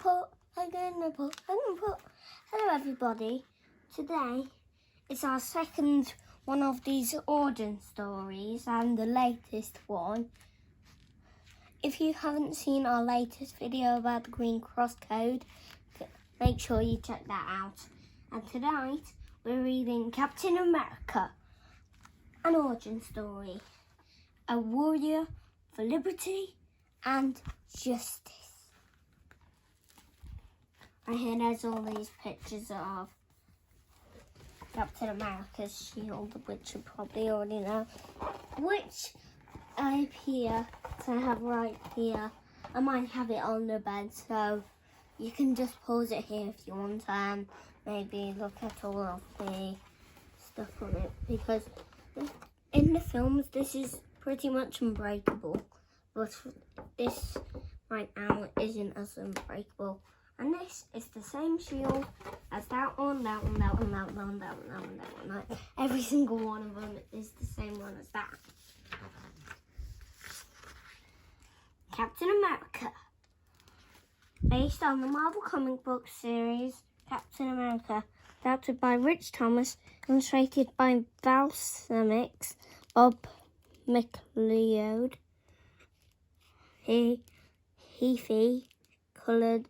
put. Hello everybody. Today is our second one of these origin stories and the latest one. If you haven't seen our latest video about the Green Cross Code, make sure you check that out. And tonight we're reading Captain America, an origin story. A warrior for liberty and justice. Right here there's all these pictures of Captain America's shield, which you probably already know, which I appear to have right here. I might have it on the bed, so you can just pause it here if you want and maybe look at all of the stuff on it, because in the films this is pretty much unbreakable, but this right now isn't as unbreakable. And this is the same shield as that one, that one, that one, that one, that one, that one, that one, that one. Like, every single one of them is the same one as that. Captain America. Based on the Marvel comic book series Captain America, adapted by Rich Thomas, illustrated by Val Semix, Bob McLeod, he coloured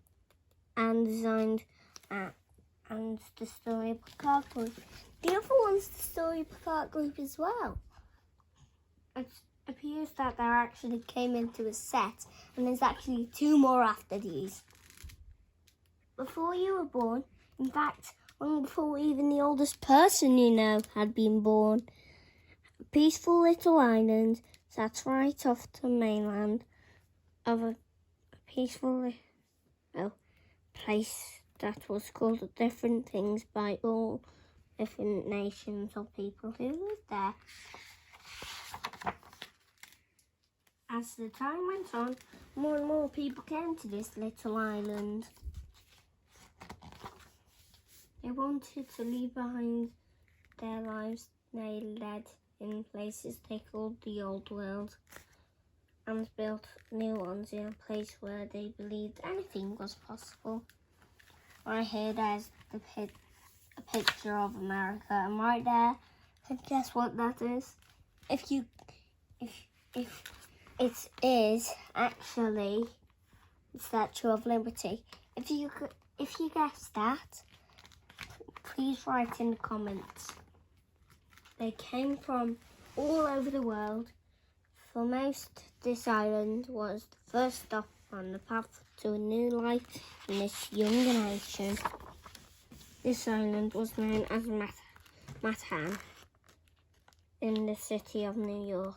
and designed, and the Storybook Art Group. The other one's the Storybook Art Group as well. It appears that they actually came into a set, and there's actually two more after these. Before you were born, in fact, long before even the oldest person you know had been born, a peaceful little island sat right off the mainland of a peaceful place that was called different things by all different nations of people who lived there. As the time went on, more and more people came to this little island. They wanted to leave behind their lives they led in places they called the old world, and built new ones in a place where they believed anything was possible. Right here there's a picture of America, and right there, guess what that is? If it is actually the Statue of Liberty. If you guessed that, please write in the comments. They came from all over the world. For most, this island was the first stop on the path to a new life in this young nation. This island was known as Manhattan in the city of New York.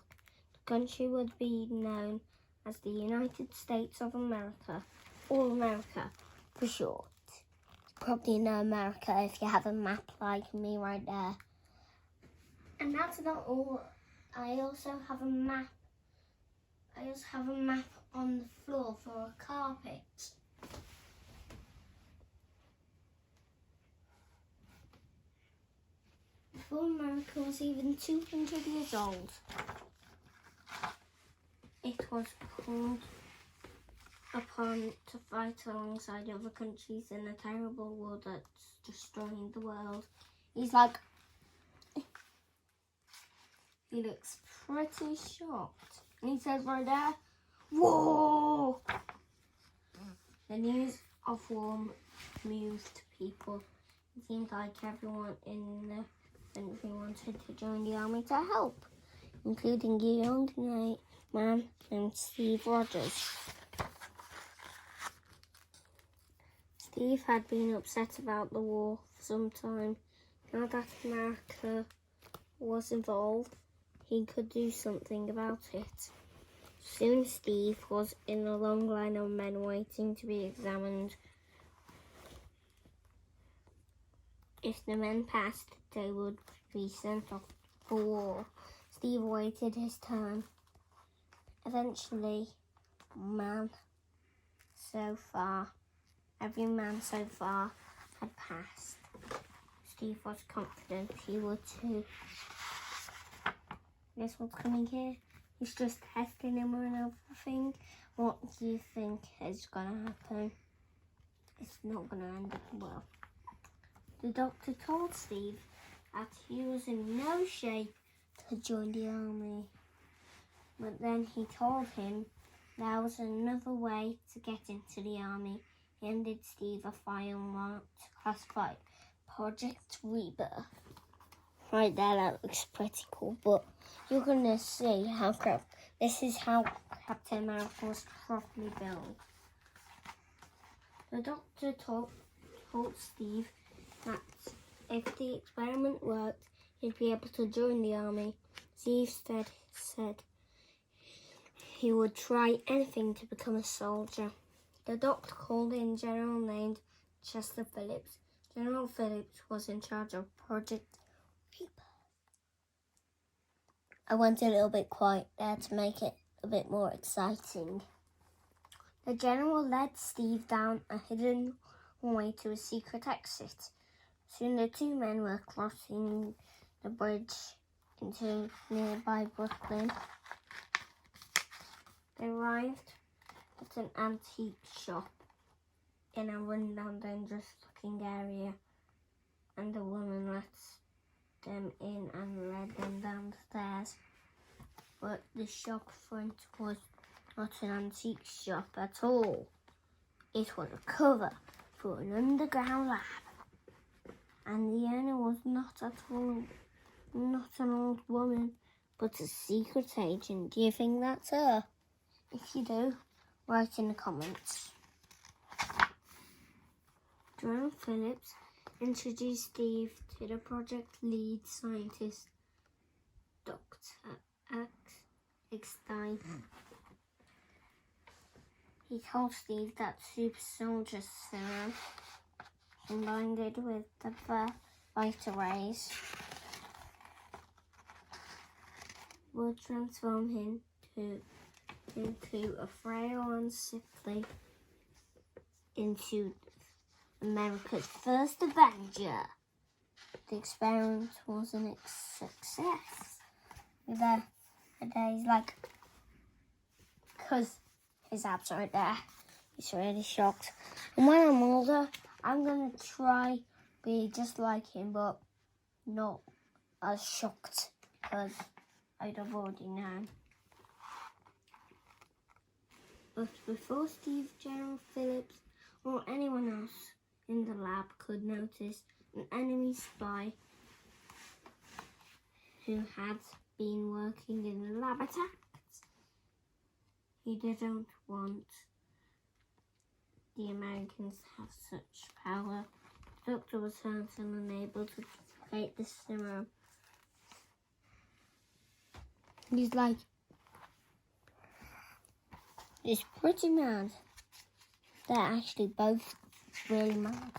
The country would be known as the United States of America, or America for short. You probably know America if you have a map like me right there. And that's not all. I also have a map on the floor for a carpet. Before America was even 200 years old, it was called upon to fight alongside other countries in a terrible war that's destroying the world. He's like, he looks pretty shocked. And he says right there, "Whoa!" The news of war moved people. It seemed like everyone in the country wanted to join the army to help, including a young man named Steve Rogers. Steve had been upset about the war for some time. Now that America was involved, he could do something about it. Soon Steve was in a long line of men waiting to be examined. If the men passed, they would be sent off for war. Steve waited his turn. Eventually, every man so far had passed. Steve was confident he would too. Guess what's coming here? He's just testing him on everything. What do you think is gonna happen? it's not going to end up well. The doctor told Steve that he was in no shape to join the army. But then he told him there was another way to get into the army. He handed Steve a file marked classified Project Rebirth. Right there, that looks pretty cool, but you're going to see how this is how Captain America was properly built. The doctor told Steve that if the experiment worked, he'd be able to join the army. Steve said he would try anything to become a soldier. The doctor called in General named Chester Phillips. General Phillips was in charge of Project Rebirth. I went a little bit quiet there to make it a bit more exciting. The general led Steve down a hidden way to a secret exit. Soon the two men were crossing the bridge into nearby Brooklyn. They arrived at an antique shop in a rundown, dangerous-looking area, and the woman let them in and led them downstairs. But the shop front was not an antique shop at all. It was a cover for an underground lab. And the owner was not an old woman, but a secret agent. Do you think that's her? If you do, write in the comments. General Phillips introduced Steve to the project lead scientist, Dr. Eckstein. He told Steve that super soldier serum combined with the beta rays would transform him into a frail and sickly into America's first Avenger. The experiment was a success. He's like, because his abs right there, he's really shocked. And when I'm older, I'm going to try be just like him, but not as shocked, because I'd have already known. But before Steve, General Phillips, or anyone else in the lab could notice, an enemy spy who had been working in the lab attacked. He didn't want the Americans to have such power. The doctor was hurt and unable to create the serum. He's like, it's pretty mad. They're actually both really mad.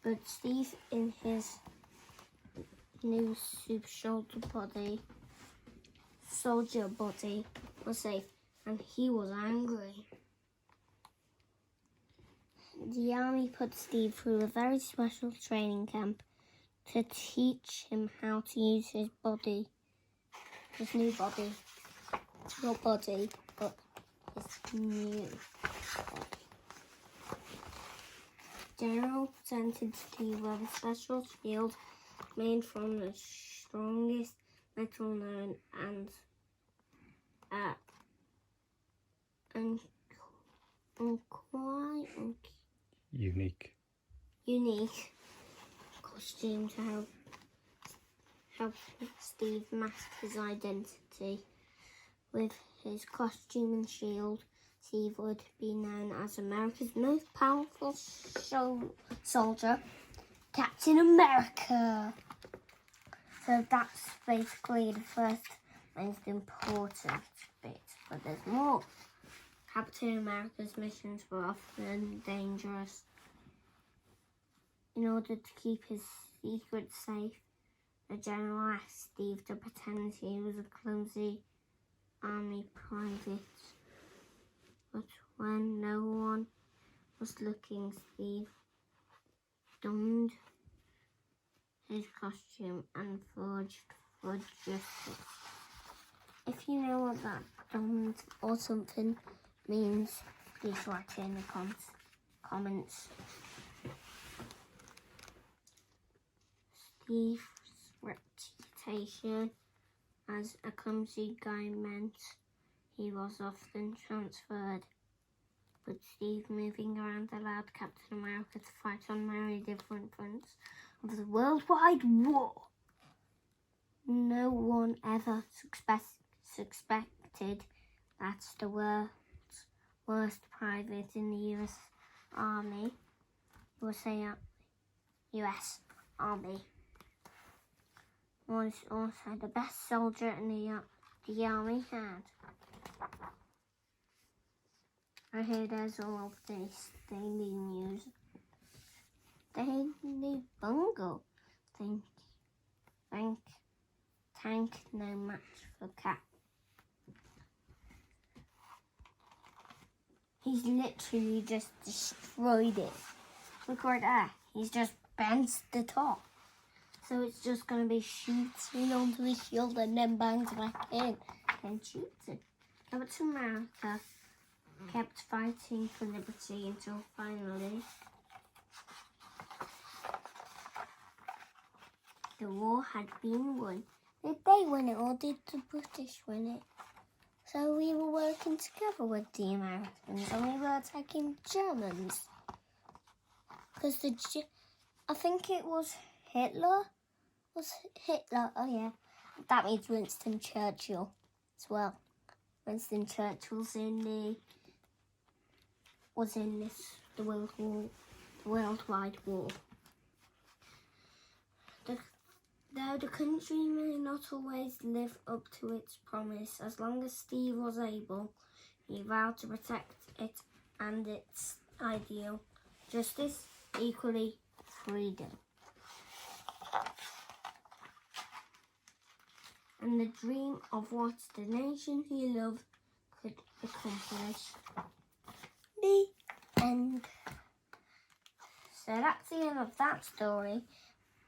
But Steve, in his new super soldier body, was safe, and he was angry. The army put Steve through a very special training camp to teach him how to use his body, his new body. Not body, but his new body. General presented Steve with a special shield made from the strongest metal known and quite unique costume to help Steve mask his identity. With his costume and shield, Steve would be known as America's most powerful soldier, Captain America. So that's basically the first most important bit, but there's more. Captain America's missions were often dangerous. In order to keep his secret safe, the general asked Steve to pretend he was a clumsy army private. But when no one was looking, Steve donned his costume and forged for justice. If you know what that donned or something means, please write it in the comments. comments. Steve's reputation as a clumsy guy meant he was often transferred, but Steve moving around allowed Captain America to fight on many different fronts of the worldwide war. No one ever suspected that the world's worst private in the US Army was also the best soldier in the army had. I hear there's all of this daily news. Daily bungle. Tank no match for Cap. He's literally just destroyed it. Look right there. He's just bent the top. So it's just going to be shooting onto the shield and then bangs back in and shoots it. Captain America kept fighting for liberty until finally the war had been won. Did they win it or did the British win it? So we were working together with the Americans and we were attacking the Germans. Because I think it was Hitler. Oh yeah. That means Winston Churchill as well. Winston Churchill's was in the worldwide war. Though the country may not always live up to its promise, as long as Steve was able, he vowed to protect it and its ideal: justice, equality, freedom. And the dream of what the nation he loved could accomplish. The end. So that's the end of that story.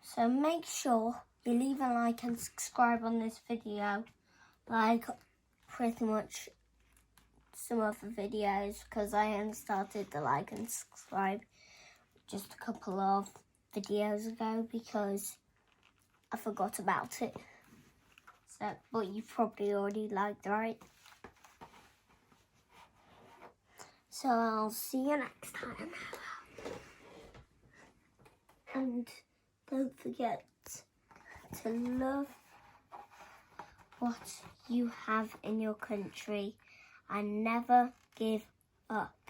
So make sure you leave a like and subscribe on this video, like pretty much some other videos, because I only started the like and subscribe just a couple of videos ago because I forgot about it. So, but you probably already liked, right? So I'll see you next time. And don't forget to love what you have in your country and never give up.